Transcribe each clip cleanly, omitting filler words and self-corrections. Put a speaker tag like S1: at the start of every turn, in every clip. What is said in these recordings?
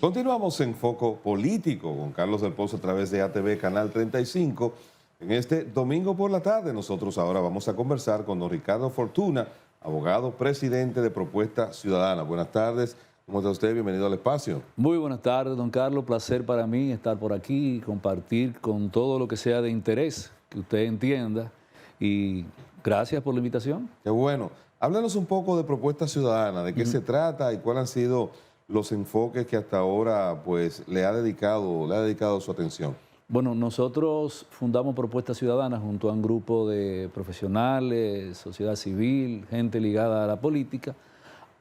S1: Continuamos en Foco Político con Carlos del Pozo a través de ATV Canal 35. En este domingo por la tarde nosotros ahora vamos a conversar con don Ricardo Fortuna, abogado presidente de Propuesta Ciudadana. Buenas tardes, ¿cómo está usted? Bienvenido al espacio.
S2: Muy buenas tardes, don Carlos. Placer para mí estar por aquí y compartir con todo lo que sea de interés que usted entienda. Y gracias por la invitación.
S1: Qué bueno. Háblanos un poco de Propuesta Ciudadana, de qué se trata y cuáles han sido los enfoques que hasta ahora pues le ha dedicado su atención.
S2: Bueno, nosotros fundamos Propuesta Ciudadana junto a un grupo de profesionales, sociedad civil, gente ligada a la política,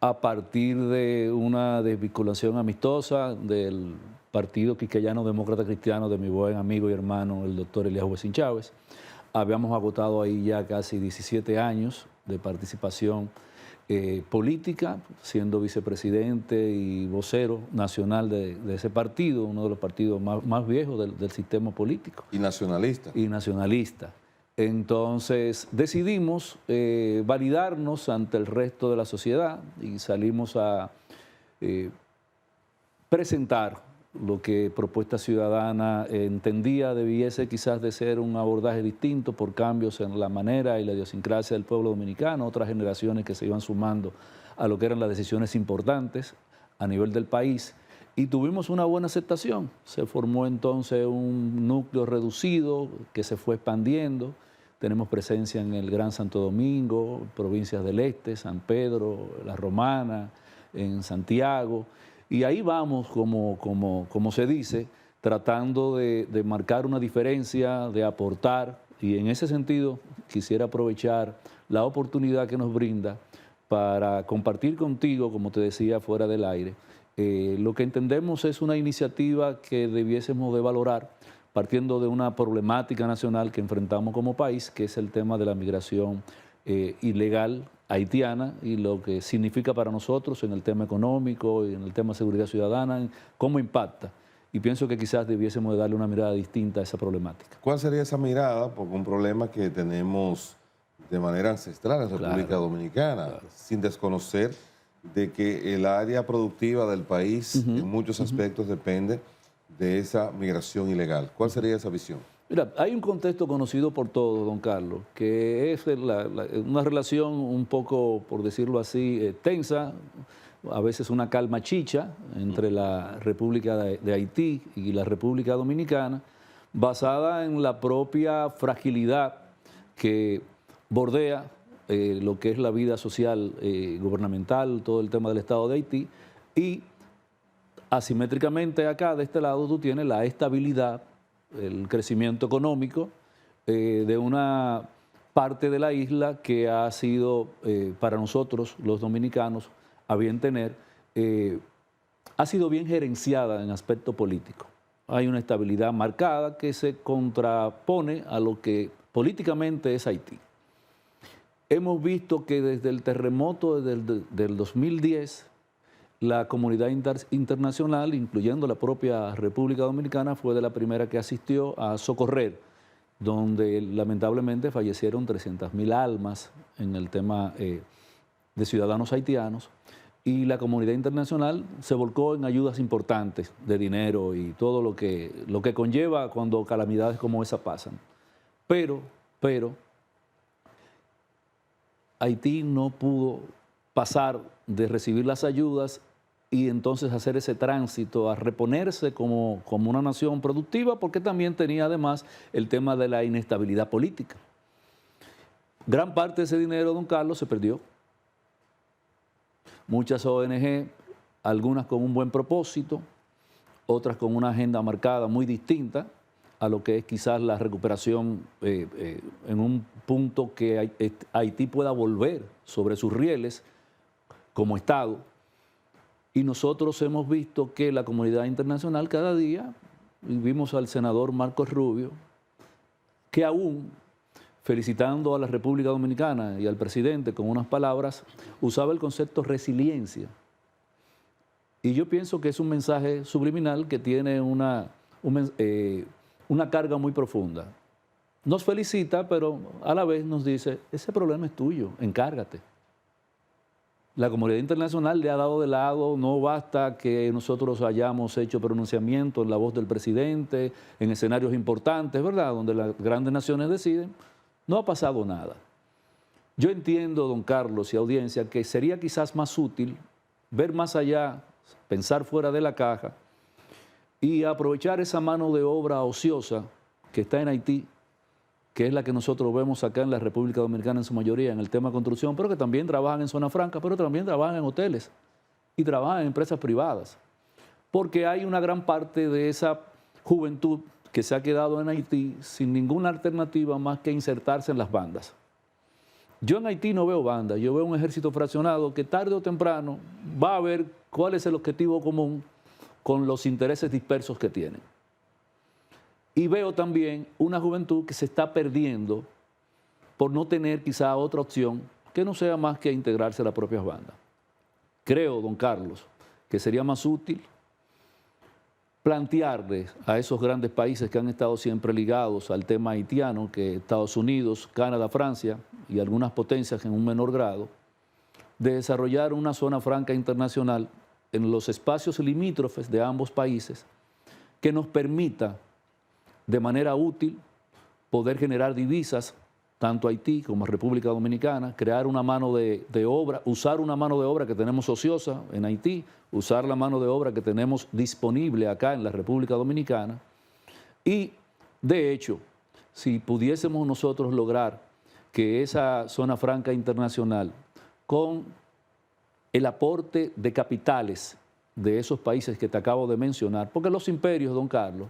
S2: a partir de una desvinculación amistosa del Partido Quisqueyano Demócrata Cristiano de mi buen amigo y hermano, el doctor Elías Huesín Chávez. Habíamos agotado ahí ya casi 17 años de participación política, siendo vicepresidente y vocero nacional de ese partido, uno de los partidos más viejos del sistema político.
S1: Y nacionalista.
S2: Y nacionalista. Entonces decidimos validarnos ante el resto de la sociedad y salimos a presentar lo que Propuesta Ciudadana entendía debiese quizás de ser un abordaje distinto por cambios en la manera y la idiosincrasia del pueblo dominicano, otras generaciones que se iban sumando a lo que eran las decisiones importantes a nivel del país, y tuvimos una buena aceptación. Se formó entonces un núcleo reducido que se fue expandiendo. Tenemos presencia en el Gran Santo Domingo, provincias del Este, San Pedro, La Romana, en Santiago. Y ahí vamos, como se dice, tratando de marcar una diferencia, de aportar. Y en ese sentido quisiera aprovechar la oportunidad que nos brinda para compartir contigo, como te decía, fuera del aire, lo que entendemos es una iniciativa que debiésemos de valorar partiendo de una problemática nacional que enfrentamos como país, que es el tema de la migración ilegal haitiana y lo que significa para nosotros en el tema económico y en el tema de seguridad ciudadana, cómo impacta. Y pienso que quizás debiésemos de darle una mirada distinta a esa problemática.
S1: ¿Cuál sería esa mirada? Porque un problema que tenemos de manera ancestral en República Dominicana, sin desconocer de que el área productiva del país en muchos aspectos depende de esa migración ilegal. ¿Cuál sería esa visión?
S2: Mira, hay un contexto conocido por todos, don Carlos, que es una relación un poco, por decirlo así, tensa, a veces una calma chicha entre la República de Haití y la República Dominicana, basada en la propia fragilidad que bordea lo que es la vida social gubernamental, todo el tema del Estado de Haití, y asimétricamente acá, de este lado, tú tienes la estabilidad, el crecimiento económico de una parte de la isla que ha sido para nosotros, los dominicanos, a bien tener, ha sido bien gerenciada en aspecto político. Hay una estabilidad marcada que se contrapone a lo que políticamente es Haití. Hemos visto que desde el terremoto del 2010, la comunidad internacional, incluyendo la propia República Dominicana, fue de la primera que asistió a socorrer, donde lamentablemente fallecieron 300.000 almas en el tema de ciudadanos haitianos, y la comunidad internacional se volcó en ayudas importantes de dinero y todo lo que conlleva cuando calamidades como esa pasan. Pero Haití no pudo pasar de recibir las ayudas y entonces hacer ese tránsito a reponerse como una nación productiva, porque también tenía además el tema de la inestabilidad política. Gran parte de ese dinero, don Carlos, se perdió. Muchas ONG, algunas con un buen propósito, otras con una agenda marcada muy distinta a lo que es quizás la recuperación en un punto que Haití pueda volver sobre sus rieles como Estado. Y nosotros hemos visto que la comunidad internacional cada día, y vimos al senador Marcos Rubio, que aún felicitando a la República Dominicana y al presidente con unas palabras, usaba el concepto resiliencia. Y yo pienso que es un mensaje subliminal que tiene una carga muy profunda. Nos felicita, pero a la vez nos dice, ese problema es tuyo, encárgate. La comunidad internacional le ha dado de lado, no basta que nosotros hayamos hecho pronunciamiento en la voz del presidente, en escenarios importantes, ¿verdad?, donde las grandes naciones deciden, no ha pasado nada. Yo entiendo, don Carlos y audiencia, que sería quizás más útil ver más allá, pensar fuera de la caja y aprovechar esa mano de obra ociosa que está en Haití, que es la que nosotros vemos acá en la República Dominicana en su mayoría, en el tema de construcción, pero que también trabajan en zona franca, pero también trabajan en hoteles y trabajan en empresas privadas. Porque hay una gran parte de esa juventud que se ha quedado en Haití sin ninguna alternativa más que insertarse en las bandas. Yo en Haití no veo bandas, yo veo un ejército fraccionado que tarde o temprano va a ver cuál es el objetivo común con los intereses dispersos que tienen. Y veo también una juventud que se está perdiendo por no tener quizá otra opción que no sea más que integrarse a las propias bandas. Creo, don Carlos, que sería más útil plantearles a esos grandes países que han estado siempre ligados al tema haitiano, que Estados Unidos, Canadá, Francia y algunas potencias en un menor grado, de desarrollar una zona franca internacional en los espacios limítrofes de ambos países que nos permita de manera útil poder generar divisas, tanto Haití como República Dominicana, crear una mano de obra, usar una mano de obra que tenemos ociosa en Haití, usar la mano de obra que tenemos disponible acá en la República Dominicana. Y, de hecho, si pudiésemos nosotros lograr que esa zona franca internacional, con el aporte de capitales de esos países que te acabo de mencionar, porque los imperios, don Carlos,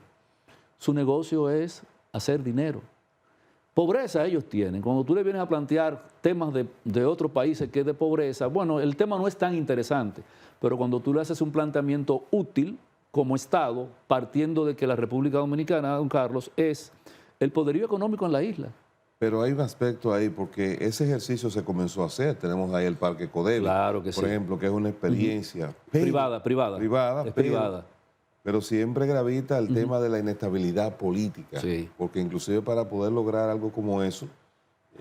S2: su negocio es hacer dinero. Pobreza ellos tienen. Cuando tú le vienes a plantear temas de otros países que es de pobreza, bueno, el tema no es tan interesante, pero cuando tú le haces un planteamiento útil como Estado, partiendo de que la República Dominicana, don Carlos, es el poderío económico en la isla.
S1: Pero hay un aspecto ahí, porque ese ejercicio se comenzó a hacer. Tenemos ahí el Parque Codevi,
S2: claro que
S1: por
S2: sí,
S1: ejemplo, que es una experiencia
S2: privada. Es
S1: pero,
S2: privada.
S1: Pero siempre gravita el tema de la inestabilidad política,
S2: Sí.
S1: porque inclusive para poder lograr algo como eso,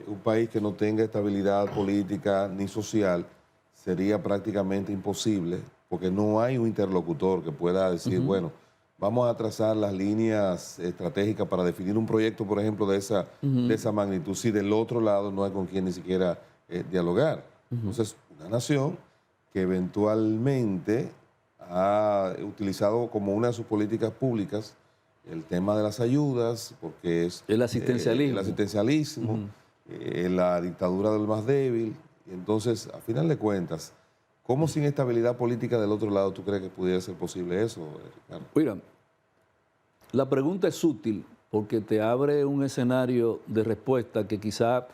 S1: un país que no tenga estabilidad política ni social sería prácticamente imposible, porque no hay un interlocutor que pueda decir, bueno, vamos a trazar las líneas estratégicas para definir un proyecto, por ejemplo, de esa magnitud, si del otro lado no hay con quien ni siquiera dialogar. Entonces, una nación que eventualmente ha utilizado como una de sus políticas públicas el tema de las ayudas, porque es
S2: el asistencialismo,
S1: la dictadura del más débil. Y entonces, a final de cuentas, ¿cómo sin estabilidad política del otro lado tú crees que pudiera ser posible eso, Ricardo?
S2: Mira, la pregunta es útil porque te abre un escenario de respuesta que quizá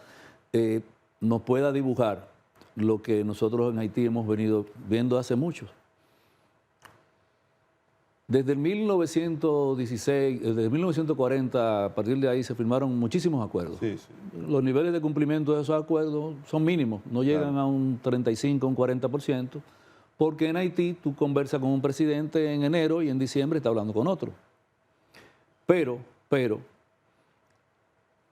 S2: nos pueda dibujar lo que nosotros en Haití hemos venido viendo hace mucho. Desde el 1916, desde 1940, a partir de ahí se firmaron muchísimos acuerdos.
S1: Sí, sí.
S2: Los niveles de cumplimiento de esos acuerdos son mínimos, no llegan a un 35, un 40%, porque en Haití tú conversas con un presidente en enero y en diciembre está hablando con otro. Pero,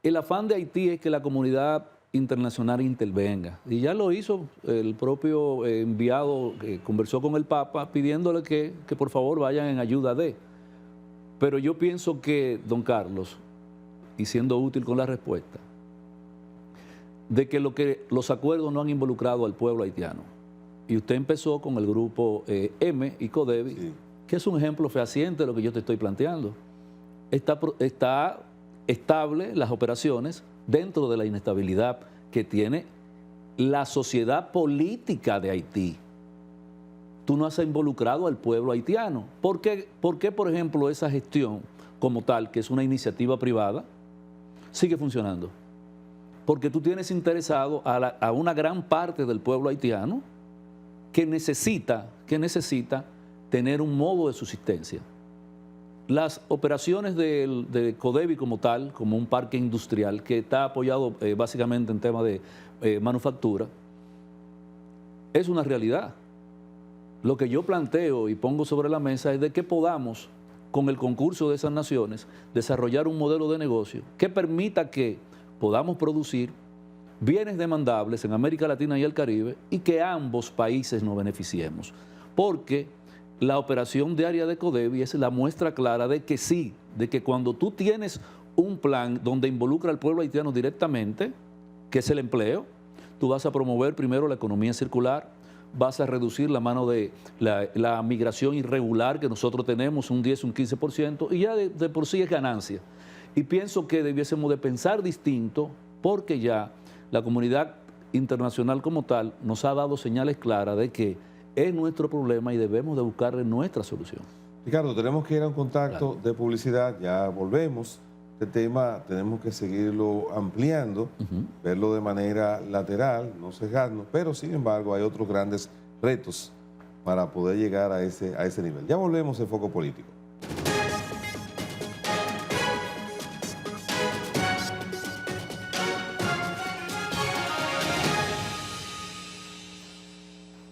S2: el afán de Haití es que la comunidad internacional intervenga. Y ya lo hizo el propio enviado que conversó con el Papa pidiéndole que por favor vayan en ayuda de. Pero yo pienso que, don Carlos, y siendo útil con la respuesta, de que los acuerdos no han involucrado al pueblo haitiano. Y usted empezó con el grupo M y Codevi, sí, que es un ejemplo fehaciente de lo que yo te estoy planteando. Está estable las operaciones dentro de la inestabilidad que tiene la sociedad política de Haití. Tú no has involucrado al pueblo haitiano. ¿Por qué, por ejemplo, esa gestión como tal, que es una iniciativa privada, sigue funcionando? Porque tú tienes interesado a una gran parte del pueblo haitiano que necesita tener un modo de subsistencia. Las operaciones de Codevi como tal, como un parque industrial que está apoyado básicamente en temas de manufactura, es una realidad. Lo que yo planteo y pongo sobre la mesa es de que podamos con el concurso de esas naciones, desarrollar un modelo de negocio que permita que podamos producir bienes demandables en América Latina y el Caribe y que ambos países nos beneficiemos. Porque la operación diaria de Codevi es la muestra clara de que sí, de que cuando tú tienes un plan donde involucra al pueblo haitiano directamente, que es el empleo, tú vas a promover primero la economía circular, vas a reducir la mano de la migración irregular que nosotros tenemos, un 10, un 15%, y ya de por sí es ganancia. Y pienso que debiésemos de pensar distinto porque ya la comunidad internacional como tal nos ha dado señales claras de que es nuestro problema y debemos de buscarle nuestra solución.
S1: Ricardo, tenemos que ir a un contacto de publicidad, ya volvemos. Este tema tenemos que seguirlo ampliando, verlo de manera lateral, no cegarnos, pero sin embargo hay otros grandes retos para poder llegar a ese nivel. Ya volvemos en Foco Político.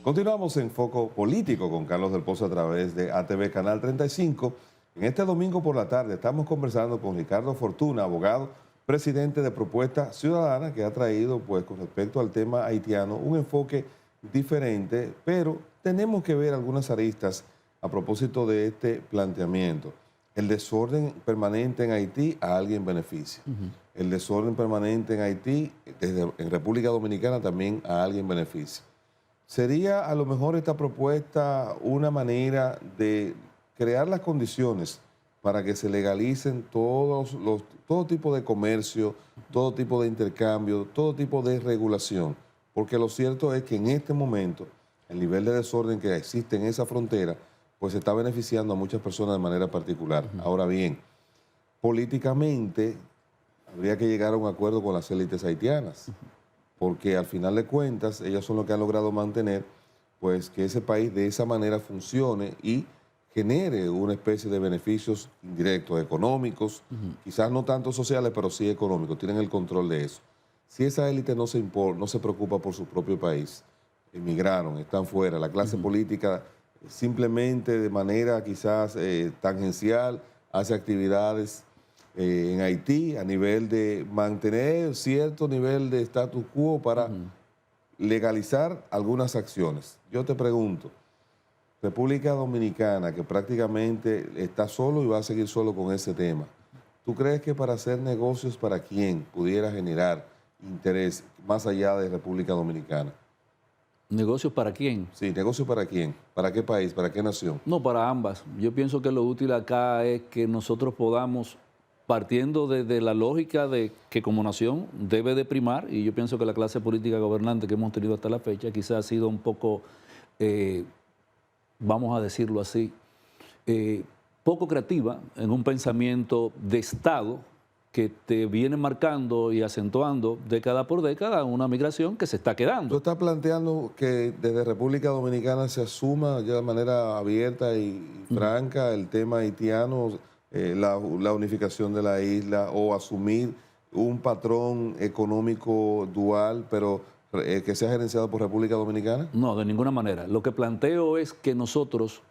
S1: Continuamos en Foco Político con Carlos del Pozo a través de ATV Canal 35. En este domingo por la tarde estamos conversando con Ricardo Fortuna, abogado, presidente de Propuesta Ciudadana, que ha traído, pues, con respecto al tema haitiano, un enfoque diferente, pero tenemos que ver algunas aristas a propósito de este planteamiento. El desorden permanente en Haití a alguien beneficia. El desorden permanente en Haití, en República Dominicana, también a alguien beneficia. ¿Sería a lo mejor esta propuesta una manera de crear las condiciones para que se legalicen todo tipo de comercio, todo tipo de intercambio, todo tipo de regulación? Porque lo cierto es que en este momento el nivel de desorden que existe en esa frontera pues está beneficiando a muchas personas de manera particular. Ahora bien, políticamente habría que llegar a un acuerdo con las élites haitianas, porque al final de cuentas ellas son los que han logrado mantener pues que ese país de esa manera funcione y genere una especie de beneficios indirectos, económicos, quizás no tanto sociales, pero sí económicos, tienen el control de eso. Si esa élite no se preocupa por su propio país, emigraron, están fuera, la clase política simplemente de manera quizás tangencial hace actividades en Haití a nivel de mantener cierto nivel de status quo para legalizar algunas acciones. Yo te pregunto, República Dominicana, que prácticamente está solo y va a seguir solo con ese tema, ¿tú crees que para hacer negocios para quién pudiera generar interés más allá de República Dominicana?
S2: ¿Negocios para quién?
S1: Sí, ¿negocios para quién? ¿Para qué país? ¿Para qué nación?
S2: No, para ambas. Yo pienso que lo útil acá es que nosotros podamos, partiendo de la lógica de que como nación debe de primar, y yo pienso que la clase política gobernante que hemos tenido hasta la fecha quizás ha sido un poco, vamos a decirlo así, poco creativa en un pensamiento de Estado que te viene marcando y acentuando década por década una migración que se está quedando.
S1: ¿Tú estás planteando que desde República Dominicana se asuma ya de manera abierta y franca el tema haitiano, la unificación de la isla, o asumir un patrón económico dual, pero que sea gerenciado por República Dominicana?
S2: No, de ninguna manera. Lo que planteo es que nosotros,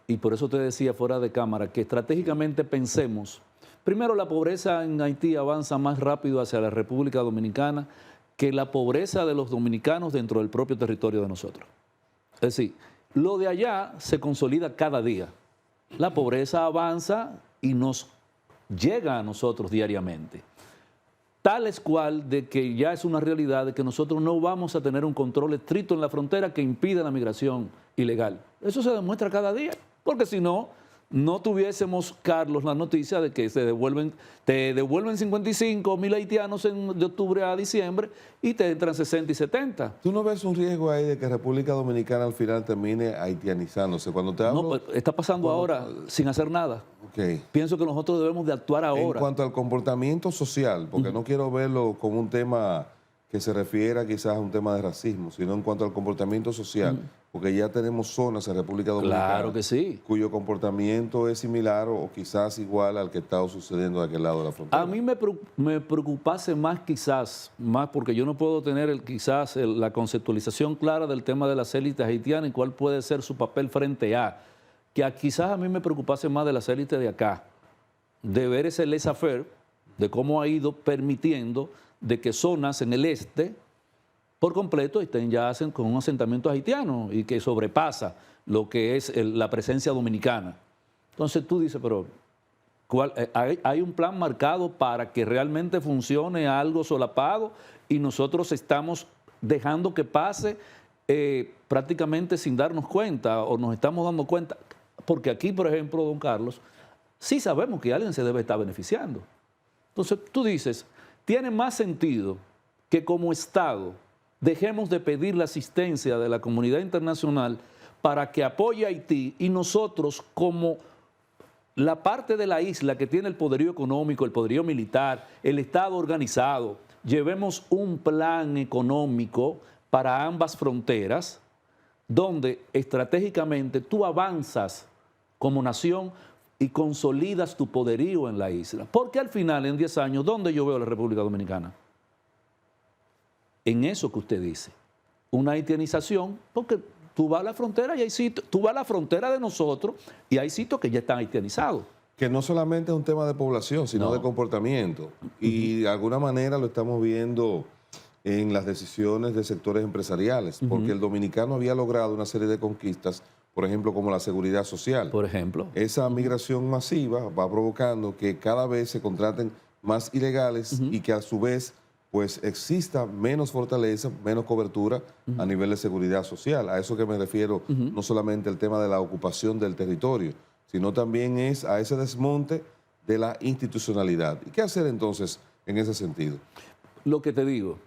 S2: y por eso te decía fuera de cámara, que estratégicamente pensemos. Primero, la pobreza en Haití avanza más rápido hacia la República Dominicana que la pobreza de los dominicanos dentro del propio territorio de nosotros. Es decir, lo de allá se consolida cada día. La pobreza avanza y nos llega a nosotros diariamente. Tal es cual de que ya es una realidad de que nosotros no vamos a tener un control estricto en la frontera que impida la migración ilegal. Eso se demuestra cada día, porque si no, no tuviésemos, Carlos, la noticia de que te devuelven 55.000 haitianos de octubre a diciembre y te entran 60 y 70.
S1: ¿Tú no ves un riesgo ahí de que República Dominicana al final termine haitianizándose? Cuando te hablo,
S2: no, pues, está pasando ahora sin hacer nada.
S1: Okay.
S2: Pienso que nosotros debemos de actuar ahora.
S1: En cuanto al comportamiento social, porque no quiero verlo como un tema que se refiera quizás a un tema de racismo, sino en cuanto al comportamiento social, porque ya tenemos zonas en República Dominicana,
S2: claro que sí,
S1: cuyo comportamiento es similar o quizás igual al que está sucediendo de aquel lado de la frontera.
S2: A mí me preocupase más quizás, más porque yo no puedo tener la conceptualización clara del tema de las élites haitianas y cuál puede ser su papel frente a que quizás a mí me preocupase más de las élites de acá, de ver ese laissez-faire, de cómo ha ido permitiendo de que zonas en el este por completo estén ya con un asentamiento haitiano y que sobrepasa lo que es la presencia dominicana. Entonces tú dices, pero hay un plan marcado para que realmente funcione algo solapado y nosotros estamos dejando que pase prácticamente sin darnos cuenta o nos estamos dando cuenta. Porque aquí, por ejemplo, don Carlos, sí sabemos que alguien se debe estar beneficiando. Entonces tú dices, tiene más sentido que como Estado dejemos de pedir la asistencia de la comunidad internacional para que apoye a Haití y nosotros como la parte de la isla que tiene el poderío económico, el poderío militar, el Estado organizado, llevemos un plan económico para ambas fronteras donde estratégicamente tú avanzas como nación y consolidas tu poderío en la isla. Porque al final, en 10 años, ¿dónde yo veo a la República Dominicana? En eso que usted dice, una haitianización, porque tú vas a la frontera y hay sitios, tú vas a la frontera de nosotros y hay sitios que ya están haitianizados.
S1: Que no solamente es un tema de población, sino de comportamiento. Y de alguna manera lo estamos viendo en las decisiones de sectores empresariales, porque el dominicano había logrado una serie de conquistas, por ejemplo, como la seguridad social.
S2: Por ejemplo.
S1: Esa migración masiva va provocando que cada vez se contraten más ilegales y que a su vez pues exista menos fortaleza, menos cobertura a nivel de seguridad social. A eso que me refiero, no solamente el tema de la ocupación del territorio, sino también es a ese desmonte de la institucionalidad. ¿Y qué hacer entonces en ese sentido?
S2: Lo que te digo,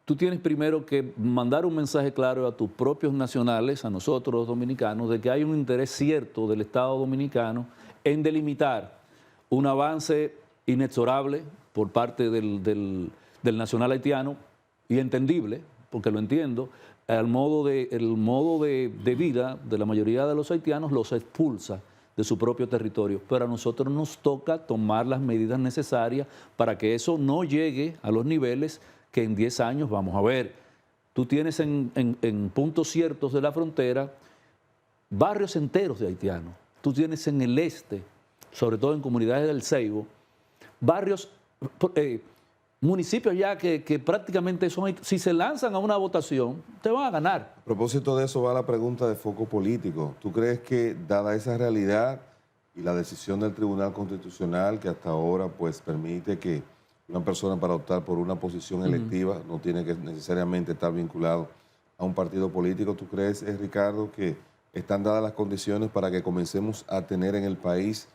S2: tú tienes primero que mandar un mensaje claro a tus propios nacionales, a nosotros los dominicanos, de que hay un interés cierto del Estado dominicano en delimitar un avance inexorable por parte del nacional haitiano, y entendible, porque lo entiendo, el modo de vida de la mayoría de los haitianos los expulsa de su propio territorio, pero a nosotros nos toca tomar las medidas necesarias para que eso no llegue a los niveles que en 10 años vamos a ver. Tú tienes en puntos ciertos de la frontera barrios enteros de haitianos. Tú tienes en el este, sobre todo en comunidades del Ceibo, barrios, municipios ya que prácticamente son, si se lanzan a una votación, te van a ganar.
S1: A propósito de eso va la pregunta de foco político. ¿Tú crees que, dada esa realidad y la decisión del Tribunal Constitucional, que hasta ahora pues permite que una persona para optar por una posición electiva no tiene que necesariamente estar vinculado a un partido político, ¿tú crees, Ricardo, que están dadas las condiciones para que comencemos a tener en el país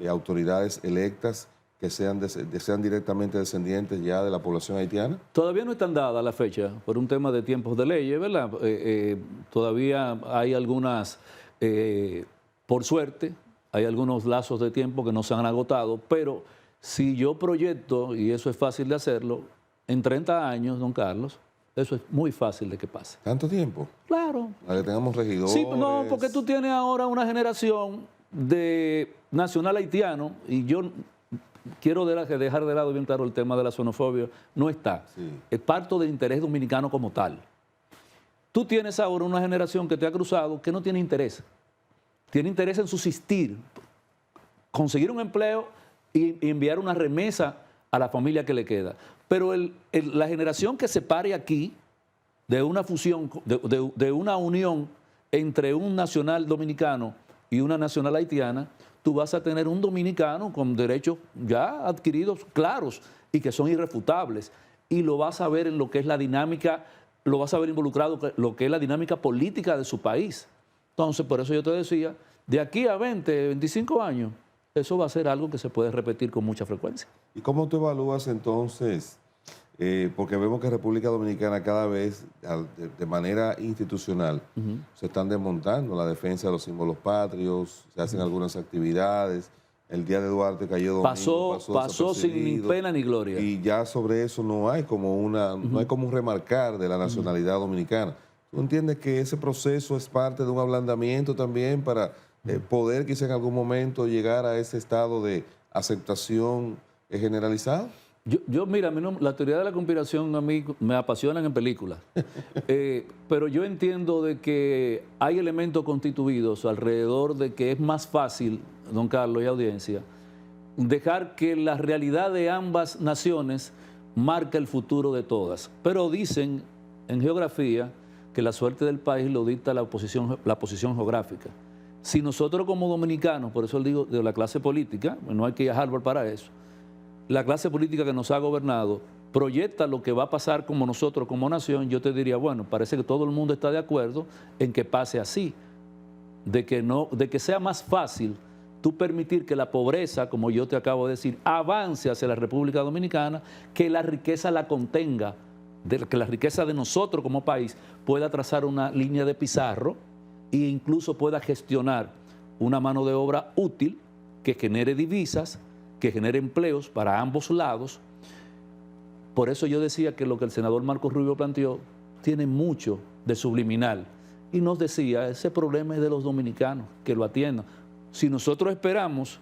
S1: autoridades electas que sean directamente descendientes ya de la población haitiana?
S2: Todavía no están dadas la fecha por un tema de tiempos de leyes, ¿verdad? Todavía hay algunas, por suerte, hay algunos lazos de tiempo que no se han agotado, pero si yo proyecto, y eso es fácil de hacerlo, en 30 años, don Carlos, eso es muy fácil de que pase.
S1: ¿Tanto tiempo?
S2: Claro.
S1: Para que tengamos regidores.
S2: Sí, no, porque tú tienes ahora una generación de nacional haitiano, y yo quiero dejar de lado bien claro el tema de la xenofobia, no está. Sí. Es parte del interés dominicano como tal. Tú tienes ahora una generación que te ha cruzado que no tiene interés. Tiene interés en subsistir, conseguir un empleo y enviar una remesa a la familia que le queda. Pero la generación que se pare aquí de una fusión, de una unión entre un nacional dominicano y una nacional haitiana, tú vas a tener un dominicano con derechos ya adquiridos claros y que son irrefutables. Y lo vas a ver en lo que es la dinámica, lo vas a ver involucrado en lo que es la dinámica política de su país. Entonces, por eso yo te decía, de aquí a 20, 25 años, eso va a ser algo que se puede repetir con mucha frecuencia.
S1: ¿Y cómo tú evalúas entonces? Porque vemos que República Dominicana cada vez, de manera institucional, se están desmontando la defensa de los símbolos patrios, se hacen algunas actividades. El día de Duarte cayó domingo,
S2: pasó sin ni pena ni gloria.
S1: Y ya sobre eso no hay como no hay como un remarcar de la nacionalidad dominicana. ¿Tú entiendes que ese proceso es parte de un ablandamiento también para poder quizá en algún momento llegar a ese estado de aceptación generalizado?
S2: Mira, a mí la teoría de la conspiración a mí me apasionan en películas, pero yo entiendo de que hay elementos constituidos alrededor de que es más fácil, don Carlos y audiencia, dejar que la realidad de ambas naciones marque el futuro de todas. Pero dicen en geografía que la suerte del país lo dicta la posición geográfica. Si nosotros como dominicanos, por eso digo de la clase política, no hay que ir a Harvard para eso, la clase política que nos ha gobernado proyecta lo que va a pasar como nosotros, como nación, yo te diría, bueno, parece que todo el mundo está de acuerdo en que pase así, de que sea más fácil tú permitir que la pobreza, como yo te acabo de decir, avance hacia la República Dominicana, que la riqueza la contenga, que la riqueza de nosotros como país pueda trazar una línea de pizarro e incluso pueda gestionar una mano de obra útil que genere divisas, que genere empleos para ambos lados. Por eso yo decía que lo que el senador Marco Rubio planteó tiene mucho de subliminal. Y nos decía, ese problema es de los dominicanos, que lo atiendan. Si nosotros esperamos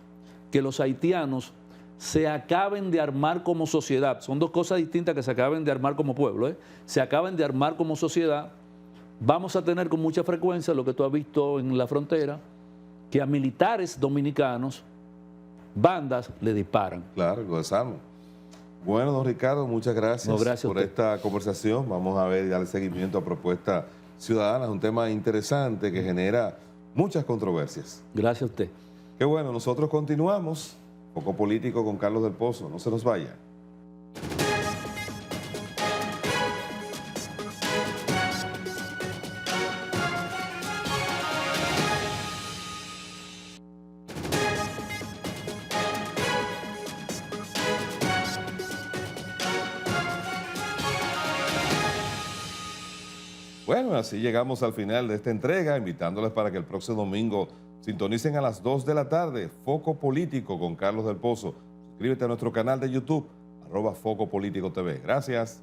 S2: que los haitianos se acaben de armar como sociedad, son dos cosas distintas que se acaben de armar como pueblo, se acaben de armar como sociedad, vamos a tener con mucha frecuencia lo que tú has visto en la frontera, que a militares dominicanos bandas le disparan.
S1: Claro, lo desarman. Bueno, don Ricardo, muchas gracias, por esta conversación. Vamos a ver y darle seguimiento a Propuesta Ciudadana. Es un tema interesante que genera muchas controversias.
S2: Gracias a usted.
S1: Qué bueno, nosotros continuamos. Foco Político con Carlos del Pozo. No se nos vaya. Bueno, así llegamos al final de esta entrega, invitándoles para que el próximo domingo sintonicen a las 2 de la tarde, Foco Político con Carlos del Pozo. Suscríbete a nuestro canal de YouTube, @Foco Político TV. Gracias.